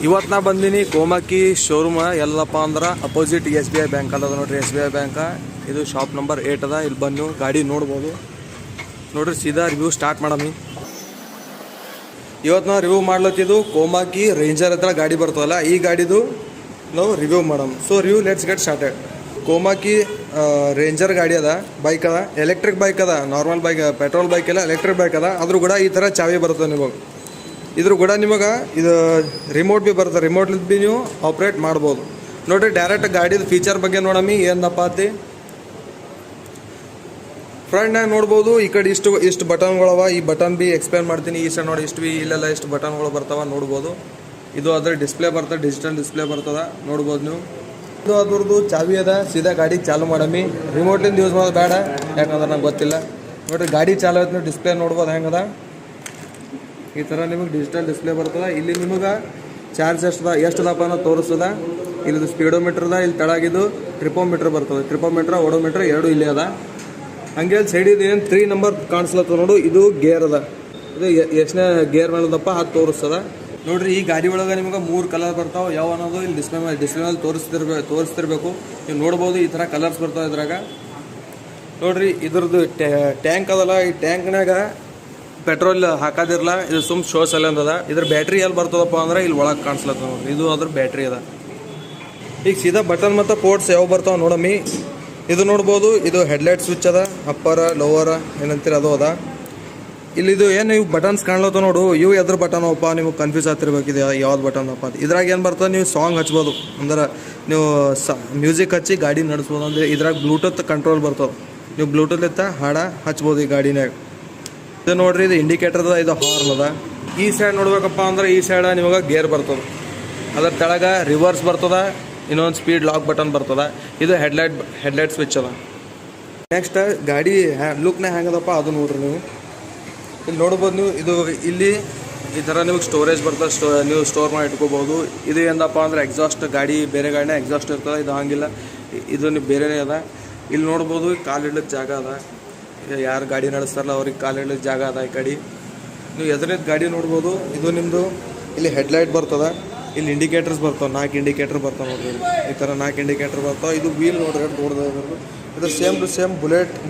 ಇವತ್ತು ನಾ ಬಂದೀನಿ ಕೋಮಾಕಿ ಶೋರೂಮ್. ಎಲ್ಲಪ್ಪ ಅಂದ್ರೆ ಅಪೋಸಿಟ್ SBI ಬ್ಯಾಂಕ್ ಅದ ನೋಡ್ರಿ. SBI ಬ್ಯಾಂಕ್ ಇದು ಶಾಪ್ ನಂಬರ್ 8 ಅದ. ಇಲ್ಲಿ ಬಂದು ಗಾಡಿ ನೋಡ್ಬೋದು ನೋಡ್ರಿ. ಸೀದಾ ರಿವ್ಯೂ ಸ್ಟಾರ್ಟ್ ಮಾಡಮಿ. ಇವತ್ತು ನಾವು ರಿವ್ಯೂ ಮಾಡ್ಲತ್ತಿದ್ದು ಕೋಮಾಕಿ ರೇಂಜರ್ ಹತ್ರ ಗಾಡಿ ಬರ್ತವಲ್ಲ, ಈ ಗಾಡಿದು ನಾವು ರಿವ್ಯೂ ಮಾಡಮ್. So review let's get started. Komaki ranger ಗಾಡಿ ಅದ, ಬೈಕ್ ಅದ, ಎಲೆಕ್ಟ್ರಿಕ್ ಬೈಕ್ ಅದ. ನಾರ್ಮಲ್ ಬೈಕ್, ಪೆಟ್ರೋಲ್ ಬೈಕ್ ಎಲ್ಲ ಎಲೆಕ್ಟ್ರಿಕ್ ಬೈಕ್ ಅದ. ಆದ್ರೂ ಕೂಡ ಈ ಥರ ಚಾವಿ ಬರ್ತದೆ ನಿಮಗೆ. ಇದ್ರ ಕೂಡ ನಿಮಗೆ ಇದು ರಿಮೋಟ್ ಬಿ ಬರ್ತದೆ. ರಿಮೋಟ್ಲಿಂದ ಬಿ ನೀವು ಆಪ್ರೇಟ್ ಮಾಡ್ಬೋದು ನೋಡಿರಿ. ಡೈರೆಕ್ಟ್ ಗಾಡಿದ ಫೀಚರ್ ಬಗ್ಗೆ ನೋಡಮ್ಮಿ ಏನಪ್ಪ ಆತಿ. ಫ್ರಂಟ್ನಾಗ ನೋಡ್ಬೋದು ಈ ಕಡೆ ಇಷ್ಟು ಬಟನ್ಗಳವ. ಈ ಬಟನ್ ಬಿ ಎಕ್ಸ್ಪ್ಲೇನ್ ಮಾಡ್ತೀನಿ. ಈ ಸೈಡ್ ನೋಡಿ ಇಷ್ಟು ಬಿ ಇಲ್ಲೆಲ್ಲ ಇಷ್ಟು ಬಟನ್ಗಳು ಬರ್ತಾವ ನೋಡ್ಬೋದು. ಇದು ಅದ್ರ ಡಿಸ್ಪ್ಲೇ ಬರ್ತದೆ, ಡಿಜಿಟಲ್ ಡಿಸ್ಪ್ಲೇ ಬರ್ತದೆ ನೋಡ್ಬೋದು ನೀವು. ಇದು ಅದ್ರದ್ದು ಚಾವಿ ಅದ. ಸೀದಾ ಗಾಡಿ ಚಾಲು ಮಾಡಮ್ಮಿ. ರಿಮೋಟ್ಲಿಂದ ಯೂಸ್ ಮಾಡೋದು ಬೇಡ, ಯಾಕಂದ್ರೆ ನಂಗೆ ಗೊತ್ತಿಲ್ಲ. ನೋಡಿರಿ ಗಾಡಿ ಚಾಲು ಆಯ್ತು ನೀವು ಡಿಸ್ಪ್ಲೇ ನೋಡ್ಬೋದು ಹೆಂಗದ. ಈ ಥರ ನಿಮಗೆ ಡಿಜಿಟಲ್ ಡಿಸ್ಪ್ಲೇ ಬರ್ತದೆ. ಇಲ್ಲಿ ನಿಮಗೆ ಚಾರ್ಜ್ ಎಷ್ಟದಪ್ಪ ಅನ್ನೋದು ತೋರಿಸ್ತದ. ಇಲ್ಲಿದು ಸ್ಪೀಡೋಮೀಟರ್ ಅದ. ಇಲ್ಲಿ ತೆಳಗಿದು ಟ್ರಿಪೋಮೀಟರ್ ಬರ್ತದೆ. ಟ್ರಿಪೋಮೀಟ್ರ್ ಓಡೋಮೀಟ್ರ್ ಎರಡು ಇಲ್ಲಿ ಅದ. ಹಂಗೆ ಸೈಡಿದು ಏನು 3 ನಂಬರ್ ಕಾಣಿಸ್ಲತ್ತದ ನೋಡು, ಇದು ಗೇರ್ ಅದ. ಇದು ಎಷ್ಟನೇ ಗೇರ್ ಮೇಲದಪ್ಪ ಅದು ತೋರಿಸ್ತದ ನೋಡ್ರಿ. ಈ ಗಾಡಿ ಒಳಗೆ ನಿಮಗೆ 3 ಕಲರ್ ಬರ್ತಾವೆ. ಯಾವ ಅನ್ನೋದು ಇಲ್ಲಿ ಡಿಸ್ಪ್ಲೇ ಮೇಲೆ ತೋರಿಸ್ತಿರ್ಬೇಕು. ನೀವು ನೋಡ್ಬೋದು ಈ ಥರ ಕಲರ್ಸ್ ಬರ್ತಾವೆ ಇದ್ರಾಗ ನೋಡ್ರಿ. ಇದ್ರದ್ದು ಟ್ಯಾಂಕ್ ಅದಲ್ಲ, ಈ ಟ್ಯಾಂಕ್ನಾಗ ಪೆಟ್ರೋಲ್ ಹಾಕೋದಿರಲ್ಲ. ಇದು ಸುಮ್ ಶೋ ಸೈಲೆಂಟ್ ಅದ. ಇದ್ರ ಬ್ಯಾಟ್ರಿ ಎಲ್ಲಿ ಬರ್ತದಪ್ಪ ಅಂದ್ರೆ ಇಲ್ಲಿ ಒಳಗೆ ಕಾಣಿಸ್ಲತ್ತ ನೋಡ್ರಿ. ಇದು ಅದ್ರ ಬ್ಯಾಟ್ರಿ ಅದ. ಈಗ ಸೀದಾ ಬಟನ್ ಮತ್ತು ಪೋರ್ಟ್ಸ್ ಯಾವ ಬರ್ತಾವೆ ನೋಡಮ್ಮಿ. ಇದು ನೋಡ್ಬೋದು. ಇದು ಹೆಡ್ಲೈಟ್ ಸ್ವಿಚ್ ಅದ. ಅಪ್ಪರ ಲೋವರ ಏನಂತೀರ ಅದು ಅದ. ಇಲ್ಲಿದು ಏನು ಇವು ಬಟನ್ಸ್ ಕಾಣ್ಲತ್ತ ನೋಡು, ಇವು ಎದ್ರ ಬಟನ್ ಅಪ್ಪ ನಿಮಗೆ ಕನ್ಫ್ಯೂಸ್ ಆಗ್ತಿರ್ಬೇಕಿದೆ ಯಾವ್ದು ಬಟನ್ ಅಪ್ಪ ಅಂತ. ಇದ್ರಾಗ ಏನು ಬರ್ತದೆ, ನೀವು ಸಾಂಗ್ ಹಚ್ಬೋದು. ಅಂದ್ರೆ ನೀವು ಮ್ಯೂಸಿಕ್ ಹಚ್ಚಿ ಗಾಡಿ ನಡೆಸ್ಬೋದು. ಅಂದರೆ ಇದ್ರಾಗ ಬ್ಲೂಟೂತ್ ಕಂಟ್ರೋಲ್ ಬರ್ತದೆ. ನೀವು ಬ್ಲೂಟೂತ್ ಇತ್ತ ಹಾಡ ಹಚ್ಬೋದು ಈ ಗಾಡಿನಾಗ. ಇದು ನೋಡ್ರಿ, ಇದು ಇಂಡಿಕೇಟರ್ ಅದ, ಇದು ಹಾರ್ನ್ ಅದ. ಈ ಸೈಡ್ ನೋಡ್ಬೇಕಪ್ಪ ಅಂದ್ರೆ ಈ ಸೈಡ್ ನಿಮಗೆ ಗೇರ್ ಬರ್ತದೆ. ಅದರ ತೆಳಗ ರಿವರ್ಸ್ ಬರ್ತದ. ಇನ್ನೊಂದು ಸ್ಪೀಡ್ ಲಾಕ್ ಬಟನ್ ಬರ್ತದ. ಇದು ಹೆಡ್ಲೈಟ್ ಸ್ವಿಚ್ ಅದ. ನೆಕ್ಸ್ಟ್ ಗಾಡಿ ಲುಕ್ನ ಹೆಂಗದಪ್ಪ ಅದು ನೋಡ್ರಿ. ನೀವು ಇಲ್ಲಿ ನೋಡ್ಬೋದು. ನೀವು ಇದು ಇಲ್ಲಿ ಈ ಥರ ನಿಮಗೆ ಸ್ಟೋರೇಜ್ ಬರ್ತದೆ. ನೀವು ಸ್ಟೋರ್ ಮಾಡಿ ಇಟ್ಕೋಬೋದು. ಇದು ಏನಪ್ಪ ಅಂದ್ರೆ ಎಕ್ಸಾಸ್ಟ್. ಗಾಡಿ ಬೇರೆ ಗಾಡಿನ ಎಕ್ಸಾಸ್ಟ್ ಇರ್ತದೆ, ಇದು ಹಂಗಿಲ್ಲ. ಇದು ನೀವು ಬೇರೆನೇ ಅದ. ಇಲ್ಲಿ ನೋಡ್ಬೋದು ಕಾಲಿಡ್ಲಿಕ್ಕೆ ಜಾಗ ಅದ. ಯಾರು ಗಾಡಿ ನಡೆಸ್ತಾರಲ್ಲ ಅವ್ರಿಗೆ ಕಾಲಿಡ್ಲಿಕ್ಕೆ ಜಾಗ ಅದ. ಈ ಕಡೆ ನೀವು ಎದುರಿದ ಗಾಡಿ ನೋಡ್ಬೋದು. ಇದು ನಿಮ್ಮದು ಇಲ್ಲಿ ಹೆಡ್ಲೈಟ್ ಬರ್ತದೆ. ಇಲ್ಲಿ ಇಂಡಿಕೇಟರ್ಸ್ ಬರ್ತಾವೆ. 4 ಇಂಡಿಕೇಟರ್ ಬರ್ತಾವೆ ನೋಡ್ರಿ. ಈ ಥರ 4 ಇಂಡಿಕೇಟರ್ ಬರ್ತಾವೆ. ಇದು ವೀಲ್ ನೋಡ್ರಿ ನೋಡ್ದು. ಇದು ಸೇಮ್ ಟು ಸೇಮ್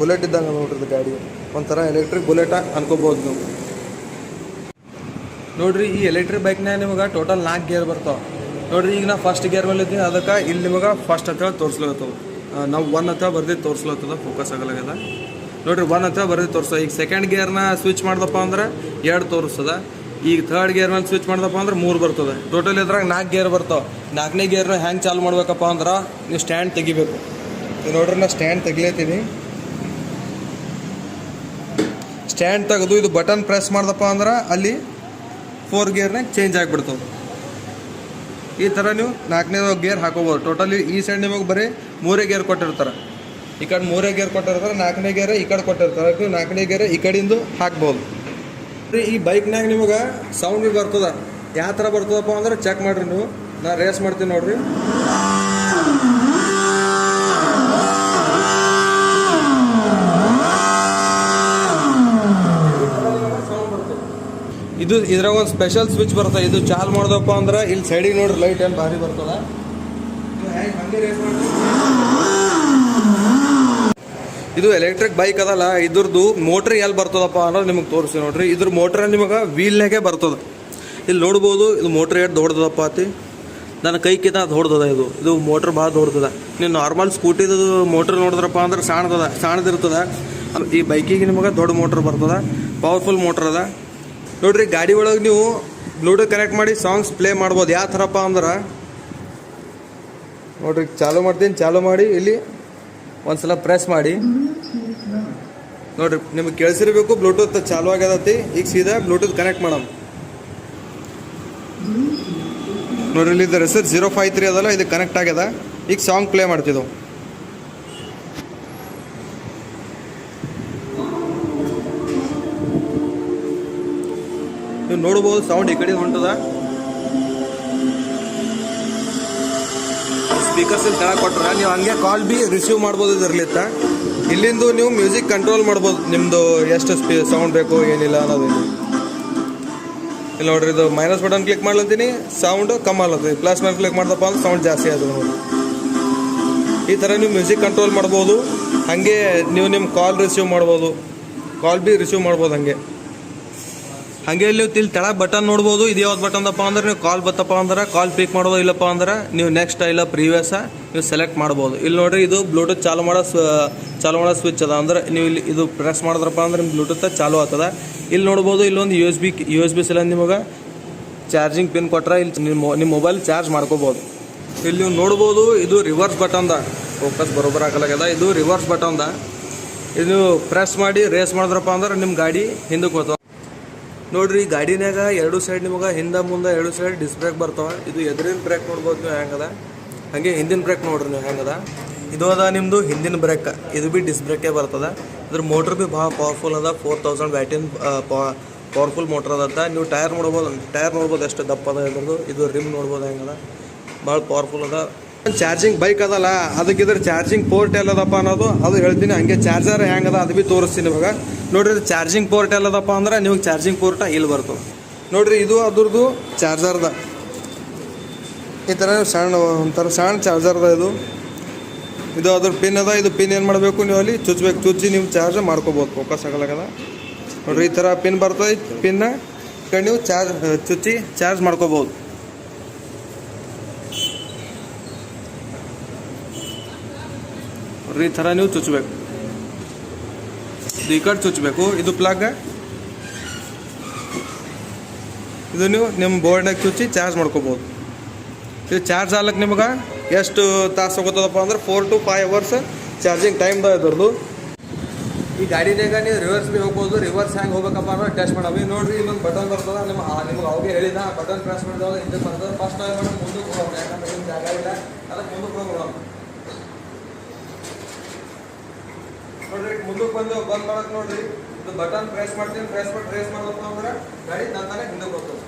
ಬುಲೆಟ್ ಇದ್ದಂಗೆ ನೋಡ್ರಿ. ಇದು ಗಾಡಿ ಒಂಥರ ಎಲೆಕ್ಟ್ರಿಕ್ ಬುಲೆಟ ಅನ್ಕೋಬೋದು ನೀವು ನೋಡ್ರಿ. ಈ ಎಲೆಕ್ಟ್ರಿಕ್ ಬೈಕ್ನಾಗ ನಿಮಗೆ ಟೋಟಲ್ 4 ಗೇರ್ ಬರ್ತಾವೆ ನೋಡ್ರಿ. ಈಗ ನಾ ಫಸ್ಟ್ ಗೇರ್ ಮೇಲೆ ಇದ್ದೀನಿ, ಅದಕ್ಕೆ ಇಲ್ಲಿ ನಿಮಗೆ ಫಸ್ಟ್ ಅಂತ ತೋರಿಸ್ಲಾಗತ್ತವ. ನಾವು 1 ಅಂತ ಬರ್ದಿದ್ದು ತೋರಿಸ್ಲತ್ತದ, ಫೋಕಸ್ ಆಗಲಾಗ್ಯದ ನೋಡ್ರಿ. 1 ಅಂತ ಬರ್ದಿದ್ದು ತೋರಿಸ್ತದೆ. ಈಗ ಸೆಕೆಂಡ್ ಗೇರ್ನ ಸ್ವಿಚ್ ಮಾಡ್ದಪ್ಪ ಅಂದ್ರೆ 2 ತೋರಿಸ್ತದ. ಈಗ ಥರ್ಡ್ ಗೇರ್ ಮೇಲೆ ಸ್ವಿಚ್ ಮಾಡ್ದಪ್ಪ ಅಂದ್ರೆ 3 ಬರ್ತದೆ. ಟೋಟಲ್ ಇದ್ರಾಗ 4 ಗೇರ್ ಬರ್ತಾವೆ. 4ನೇ ಗೇರ್ನ ಹೆಂಗೆ ಚಾಲು ಮಾಡ್ಬೇಕಪ್ಪ ಅಂದ್ರೆ ನೀವು ಸ್ಟ್ಯಾಂಡ್ ತೆಗಿಬೇಕು. ನೋಡ್ರಿ, ನಾ ಸ್ಟ್ಯಾಂಡ್ ತೆಗಿಲೇತೀನಿ. ಸ್ಟ್ಯಾಂಡ್ ತೆಗೆದು ಇದು ಬಟನ್ ಪ್ರೆಸ್ ಮಾಡ್ದಪ್ಪ ಅಂದ್ರೆ ಅಲ್ಲಿ 4 ಗೇರ್ನಾಗ ಚೇಂಜ್ ಆಗಿಬಿಡ್ತವೆ. ಈ ಥರ ನೀವು 4ನೇ ಗೇರ್ ಹಾಕೋಬೋದು. ಟೋಟಲಿ ಈ ಸೈಡ್ ನಿಮಗೆ ಬರೀ 3 ಗೇರ್ ಕೊಟ್ಟಿರ್ತಾರೆ. ಈ ಕಡೆ 3 ಗೇರ್ ಕೊಟ್ಟಿರ್ತಾರೆ. 4ನೇ ಗೇರ್ ಈ ಕಡೆ ಕೊಟ್ಟಿರ್ತಾರೆ. 4ನೇ ಗೇರ್ ಈ ಕಡೆಯಿಂದ ಹಾಕ್ಬೋದು. ಈ ಬೈಕ್ನಾಗ ನಿಮಗೆ ಸೌಂಡ್ ಬಿ ಬರ್ತದ. ಯಾವ ಥರ ಬರ್ತದಪ್ಪ ಅಂದ್ರೆ ಚೆಕ್ ಮಾಡಿರಿ ನೀವು. ನಾ ರೇಸ್ ಮಾಡ್ತೀನಿ ನೋಡ್ರಿ. ಇದು ಇದ್ರಾಗ ಒಂದು ಸ್ಪೆಷಲ್ ಸ್ವಿಚ್ ಬರ್ತದೆ. ಇದು ಚಾಲು ಮಾಡ್ದಪ್ಪ ಅಂದ್ರೆ ಇಲ್ಲಿ ಸೈಡಿಗೆ ನೋಡ್ರಿ ಲೈಟ್ ಏನು ಭಾರಿ ಬರ್ತದ. ಇದು ಎಲೆಕ್ಟ್ರಿಕ್ ಬೈಕ್ ಅದಲ್ಲ, ಇದ್ರದ್ದು ಮೋಟ್ರ್ ಎಲ್ಲಿ ಬರ್ತದಪ್ಪ ಅನ್ನೋದು ನಿಮಗೆ ತೋರಿಸ್ತೀವಿ ನೋಡ್ರಿ. ಇದ್ರ ಮೋಟ್ರ್ ನಿಮಗೆ ವೀಲ್ನಾಗೆ ಬರ್ತದೆ. ಇಲ್ಲಿ ನೋಡ್ಬೋದು. ಇದು ಮೋಟ್ರ್ ಎಷ್ಟು ದೊಡ್ಡದಪ್ಪ ಆತಿ. ನನ್ನ ಕೈಕಿಂತ ದೊಡ್ಡದ. ಇದು ಮೋಟ್ರ್ ಭಾಳ ದೊಡ್ಡದ. ನೀವು ನಾರ್ಮಲ್ ಸ್ಕೂಟಿದು ಮೋಟ್ರ್ ನೋಡಿದ್ರಪ್ಪ ಅಂದ್ರೆ ಸಣ್ಣದಿರ್ತದೆ. ಈ ಬೈಕಿಗೆ ನಿಮಗೆ ದೊಡ್ಡ ಮೋಟ್ರ್ ಬರ್ತದೆ. ಪವರ್ಫುಲ್ ಮೋಟ್ರ್ ಅದ ನೋಡ್ರಿ. ಗಾಡಿ ಒಳಗೆ ನೀವು ಬ್ಲೂಟೂತ್ ಕನೆಕ್ಟ್ ಮಾಡಿ ಸಾಂಗ್ಸ್ ಪ್ಲೇ ಮಾಡ್ಬೋದು. ಯಾವ ಥರಪ್ಪ ಅಂದ್ರೆ ನೋಡ್ರಿ, ಚಾಲು ಮಾಡ್ತೀನಿ. ಚಾಲು ಮಾಡಿ ಇಲ್ಲಿ ಒಂದ್ಸಲ ಪ್ರೆಸ್ ಮಾಡಿ ನೋಡ್ರಿ, ನಿಮ್ಗೆ ಕೇಳಿಸಿರ್ಬೇಕು ಬ್ಲೂಟೂತ್ ಚಾಲು ಆಗ್ಯದತಿ. ಈಗ ಸೀದಾ ಬ್ಲೂಟೂತ್ ಕನೆಕ್ಟ್ ಮಾಡಮ್ ನೋಡ್ರಿ. ಇಲ್ಲಿ ಇದ್ರ ಹೆಸರು 053 ಅದಲ್ಲ, ಇದು ಕನೆಕ್ಟ್ ಆಗ್ಯದ. ಈಗ ಸಾಂಗ್ ಪ್ಲೇ ಮಾಡ್ತಿದ್ದೆವು. ನೀವು ನೋಡ್ಬೋದು ಸೌಂಡ್ ಈ ಕಡೆ ಹೊಂಟದ. ಸ್ಪೀಕರ್ಸ್ ಇಲ್ಲಿ ಕೆಳಗೆ ಕೊಟ್ರ ನೀವು ಹಂಗೆ ಕಾಲ್ ಬಿ ರಿಸೀವ್ ಮಾಡ್ಬೋದು ಇದ್ರಲ್ಲಿತ್ತ. ಇಲ್ಲಿಂದು ನೀವು ಮ್ಯೂಸಿಕ್ ಕಂಟ್ರೋಲ್ ಮಾಡ್ಬೋದು, ನಿಮ್ಮದು ಎಷ್ಟು ಸೌಂಡ್ ಬೇಕು ಏನಿಲ್ಲ ಅನ್ನೋದು. ಇಲ್ಲಿ ನೋಡ್ರಿ, ಇದು ಮೈನಸ್ ಬಟನ್ ಕ್ಲಿಕ್ ಮಾಡ್ಲತ್ತೀನಿ, ಸೌಂಡ್ ಕಮ್ಮಿ ಆಗ್ಲತ್ತೀನಿ. ಪ್ಲಸ್ ಮೇಲೆ ಕ್ಲಿಕ್ ಮಾಡ್ದಪ್ಪ ಅಂದ್ರೆ ಸೌಂಡ್ ಜಾಸ್ತಿ ಆಗ್ತದೆ ನೋಡಿ. ಈ ಥರ ನೀವು ಮ್ಯೂಸಿಕ್ ಕಂಟ್ರೋಲ್ ಮಾಡ್ಬೋದು. ಹಾಗೆ ನೀವು ನಿಮ್ಮ ಕಾಲ್ ರಿಸೀವ್ ಮಾಡ್ಬೋದು, ಕಾಲ್ ಬಿ ರಿಸೀವ್ ಮಾಡ್ಬೋದು. ಹಾಗೆ ಇಲ್ಲಿ ಇಲ್ಲಿ ತೆಳಗೆ ಬಟನ್ ನೋಡ್ಬೋದು. ಇದು ಯಾವ್ದು ಬಟನ್ದಪ್ಪ ಅಂದ್ರೆ ನೀವು ಕಾಲ್ ಬತ್ತಪ್ಪ ಅಂದ್ರೆ ಕಾಲ್ ಪಿಕ್ ಮಾಡ್ಬೋದು, ಇಲ್ಲಪ್ಪ ಅಂದ್ರೆ ನೀವು ನೆಕ್ಸ್ಟ್ ಇಲ್ಲ ಪ್ರೀವಿಯಸ್ ನೀವು ಸೆಲೆಕ್ಟ್ ಮಾಡ್ಬೋದು. ಇಲ್ಲಿ ನೋಡ್ರಿ, ಇದು ಬ್ಲೂಟೂತ್ ಚಾಲು ಮಾಡೋ ಸ್ವಿಚ್ ಅದ. ಅಂದ್ರೆ ನೀವು ಇಲ್ಲಿ ಇದು ಪ್ರೆಸ್ ಮಾಡಿದ್ರಪ್ಪ ಅಂದ್ರೆ ನಿಮ್ಮ ಬ್ಲೂಟೂತ್ ಚಾಲು ಆಗ್ತದ. ಇಲ್ಲಿ ನೋಡ್ಬೋದು, ಇಲ್ಲೊಂದು ಯು ಎಸ್ ಬಿ ಸಲ ನಿಮಗೆ ಚಾರ್ಜಿಂಗ್ ಪಿನ್ ಕೊಟ್ರೆ ಇಲ್ಲಿ ನಿಮ್ಮ ಮೊಬೈಲ್ ಚಾರ್ಜ್ ಮಾಡ್ಕೋಬೋದು. ಇಲ್ಲಿ ನೀವು ನೋಡ್ಬೋದು, ಇದು ರಿವರ್ಸ್ ಬಟನ್ದ. ಫೋಕಸ್ ಬರೋಬ್ಬರ ಆಗಲಾಗ್ಯದ. ಇದು ರಿವರ್ಸ್ ಬಟನ್ದ. ಇದು ಪ್ರೆಸ್ ಮಾಡಿ ರೇಸ್ ಮಾಡಿದ್ರಪ್ಪ ಅಂದ್ರೆ ನಿಮ್ಮ ಗಾಡಿ ಹಿಂದಕ್ಕೆ ಹೋಗ್ತವೆ ನೋಡ್ರಿ. ಗಾಡಿನಾಗ ಎರಡು ಸೈಡ್ ನಿಮಗೆ ಹಿಂದೆ ಮುಂದೆ ಎರಡು ಸೈಡ್ ಡಿಸ್ ಬ್ರೇಕ್ ಬರ್ತಾವೆ. ಇದು ಎದುರಿನ ಬ್ರೇಕ್ ನೋಡ್ಬೋದು ನೀವು ಹೆಂಗದ. ಹಾಗೆ ಹಿಂದಿನ ಬ್ರೇಕ್ ನೋಡ್ರಿ ನೀವು ಹೆಂಗದ. ಇದು ಅದ ನಿಮ್ಮದು ಹಿಂದಿನ ಬ್ರೇಕ್. ಇದು ಬಿ ಡಿಸ್ ಬ್ರೇಕೇ ಬರ್ತದೆ. ಇದ್ರ ಮೋಟ್ರ್ ಬಿ ಭಾಳ ಪವರ್ಫುಲ್ ಅದ. 4000 ವ್ಯಾಟಿನ ಪವರ್ಫುಲ್ ಮೋಟ್ರ್ ಅದ. ನೀವು ಟೈರ್ ನೋಡ್ಬೋದು ಎಷ್ಟು ದಪ್ಪ ಅದ ಇದ್ರದ್ದು. ಇದು ರಿಮ್ ನೋಡ್ಬೋದು ಹೆಂಗದ, ಭಾಳ ಪವರ್ಫುಲ್ ಅದ. ಚಾರ್ಜಿಂಗ್ ಬೈಕ್ ಅದಲ್ಲ, ಅದಕ್ಕಿದ್ರೆ ಚಾರ್ಜಿಂಗ್ ಪೋರ್ಟ್ ಎಲ್ಲದಪ್ಪ ಅನ್ನೋದು ಅದು ಹೇಳ್ತೀನಿ. ಹಂಗೆ ಚಾರ್ಜರ್ ಹೆಂಗದ ಅದು ಬಿ ತೋರಿಸ್ತೀನಿ ಇವಾಗ. ನೋಡ್ರಿ, ಇದು ಚಾರ್ಜಿಂಗ್ ಪೋರ್ಟ್ ಎಲ್ಲದಪ್ಪ ಅಂದ್ರೆ ನೀವು ಚಾರ್ಜಿಂಗ್ ಪೋರ್ಟ ಇಲ್ಲಿ ಬರ್ತದೆ ನೋಡ್ರಿ. ಇದು ಅದ್ರದ್ದು ಚಾರ್ಜರ್ದ. ಈ ಥರ ಒಂಥರ ಸಣ್ಣ ಚಾರ್ಜರ್ದ. ಇದು ಅದ್ರ ಪಿನ್ ಅದ. ಇದು ಪಿನ್ ಏನು ಮಾಡಬೇಕು, ನೀವು ಅಲ್ಲಿ ಚುಚ್ಚಬೇಕು. ಚುಚ್ಚಿ ನೀವು ಚಾರ್ಜ್ ಮಾಡ್ಕೋಬೋದು. ಫೋಕಸ್ ಆಗಲಾಗದ ನೋಡ್ರಿ. ಈ ಥರ ಪಿನ್ ಬರ್ತದೆ. ಪಿನ್ನ ಕಡೆ ನೀವು ಚುಚ್ಚಿ ಚಾರ್ಜ್ ಮಾಡ್ಕೋಬೋದು. ಈ ಥರ ನೀವು ಚುಚ್ಚಬೇಕು. ಇದು ಈ ಕಡೆ ಚುಚ್ಚಬೇಕು. ಇದು ಪ್ಲಗ್. ಇದು ನೀವು ನಿಮ್ಮ ಬೋರ್ಡ್ನಾಗ ಚುಚ್ಚಿ ಚಾರ್ಜ್ ಮಾಡ್ಕೋಬೋದು. ಇದು ಚಾರ್ಜ್ ಆಗ್ಲಕ್ಕೆ ನಿಮ್ಗೆ ಎಷ್ಟು ತಾಸು ಹೋಗುತ್ತದಪ್ಪ ಅಂದ್ರೆ 4 to 5 hours ಚಾರ್ಜಿಂಗ್ ಟೈಮ್ದ ಇದ್ರದ್ದು. ಈ ಗಾಡಿನಾಗ ನೀವು ರಿವರ್ಸ್ ಬಿ ಹೋಗ್ಬೋದು. ರಿವರ್ಸ್ ಹೆಂಗೆ ಹೋಗ್ಬೇಕಪ್ಪ ಅಂದ್ರೆ ಟೆಸ್ಟ್ ಮಾಡವಿ. ನೋಡ್ರಿ, ಇಲ್ಲೊಂದು ಬಟನ್ ಬರ್ತದೆ. ನಿಮ್ಗೆ ಅವಾಗೆ ಹೇಳಿದ ಬಟನ್ ಪ್ರೆಸ್ ಮಾಡಿದಾಗ ಹಿಂದಕ್ಕೆ ಬರ್ತದೆ. ಫಸ್ಟ್ ಟೈಮ್ ಮಾಡಿ ಮುಂದಕ್ಕೆ ಹೋಗೋಣ, ಯಾಕಂದ್ರೆ ನಿಮ್ಮ ಜಾಗ ಇಲ್ಲ, ಅದಕ್ಕೆ ಮುಂದಕ್ಕೆ ಹೋಗೋಣ ನೋಡ್ರಿ. ಮುಂದಕ್ಕೆ ಬಂದು ಬಂದ್ ಮಾಡಕ್ಕೆ ನೋಡ್ರಿ, ಇದು ಬಟನ್ ಪ್ರೆಸ್ ಮಾಡ್ತೀನಿ. ಪ್ರೆಸ್ ಮಾಡಿ ರೇಸ್ ಮಾಡಬೇಕು ಅಂದ್ರೆ ಗಾಡಿ ನಂತಾನೆ ಹಿಂದಕ್ಕೆ ಹೋಗ್ತದೆ.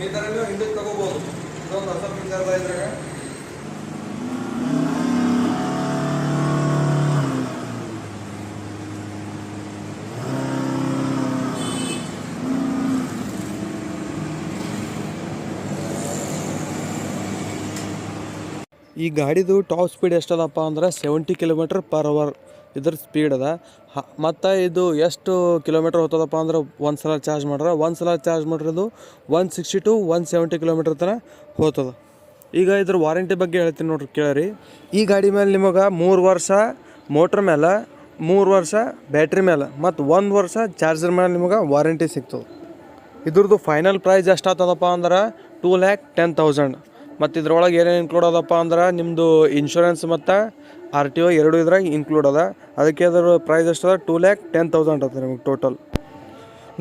ಈ ಥರ ನೀವು ಹಿಂದಕ್ಕೆ ತಗೋಬೋದು. ಇದೊಂದು ಹೊಸ ಫೀಚರ್ ಅದ ಇದ್ರಾಗ. ಈ ಗಾಡಿದು ಟಾಪ್ ಸ್ಪೀಡ್ ಎಷ್ಟದಪ್ಪ ಅಂದ್ರೆ 70 km/h ಇದ್ರ ಸ್ಪೀಡ್ ಅದ. ಮತ್ತು ಇದು ಎಷ್ಟು ಕಿಲೋಮೀಟ್ರ್ ಹೋಗ್ತದಪ್ಪ ಅಂದ್ರೆ ಒಂದು ಸಲ ಚಾರ್ಜ್ ಮಾಡಿರೋದು 160 to 170 km ತನಕ ಹೋಗ್ತದೆ. ಈಗ ಇದ್ರ ವಾರಂಟಿ ಬಗ್ಗೆ ಹೇಳ್ತೀನಿ ನೋಡ್ರಿ, ಕೇಳ್ರಿ. ಈ ಗಾಡಿ ಮೇಲೆ ನಿಮಗೆ 3 ವರ್ಷ ಮೋಟ್ರ್ ಮೇಲೆ, 3 ವರ್ಷ ಬ್ಯಾಟ್ರಿ ಮೇಲೆ ಮತ್ತು 1 ವರ್ಷ ಚಾರ್ಜರ್ ಮೇಲೆ ನಿಮಗೆ ವಾರಂಟಿ ಸಿಗ್ತದೆ. ಇದ್ರದ್ದು ಫೈನಲ್ ಪ್ರೈಸ್ ಎಷ್ಟಾಗ್ತದಪ್ಪ ಅಂದ್ರೆ 2,10,000. ಮತ್ತು ಇದ್ರೊಳಗೆ ಏನೇನು ಇನ್ಕ್ಲೂಡ್ ಅದಪ್ಪ ಅಂದ್ರೆ ನಿಮ್ಮದು ಇನ್ಶೂರೆನ್ಸ್ ಮತ್ತು RTO ಎರಡು ಇದ್ರಾಗ ಇನ್ಕ್ಲೂಡ್ ಅದ. ಅದಕ್ಕೆ ಅದ್ರ ಪ್ರೈಸ್ ಎಷ್ಟದ 2,10,000 ಅದ ನಿಮಗೆ ಟೋಟಲ್.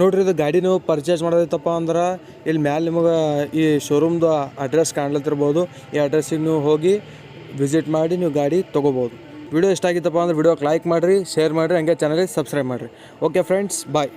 ನೋಡಿರಿ, ಇದು ಗಾಡಿ ನೀವು ಪರ್ಚೇಸ್ ಮಾಡೋದೈತಪ್ಪ ಅಂದ್ರೆ ಇಲ್ಲಿ ಮ್ಯಾಲೆ ನಿಮಗೆ ಈ ಶೋರೂಮ್ದು ಅಡ್ರೆಸ್ ಕಾಣ್ಲತ್ತಿರ್ಬೋದು. ಈ ಅಡ್ರೆಸ್ಸಿಗೆ ನೀವು ಹೋಗಿ ವಿಸಿಟ್ ಮಾಡಿ ನೀವು ಗಾಡಿ ತೊಗೋಬೋದು. ವಿಡಿಯೋ ಇಷ್ಟ ಆಗಿತ್ತಪ್ಪ ಅಂದ್ರೆ ವಿಡಿಯೋಕ್ಕೆ ಲೈಕ್ ಮಾಡಿರಿ, ಶೇರ್ ಮಾಡಿರಿ, ಹಂಗೆ ಚಾನಲಿಗೆ ಸಬ್ಸ್ಕ್ರೈಬ್ ಮಾಡಿರಿ. ಓಕೆ ಫ್ರೆಂಡ್ಸ್, ಬಾಯ್.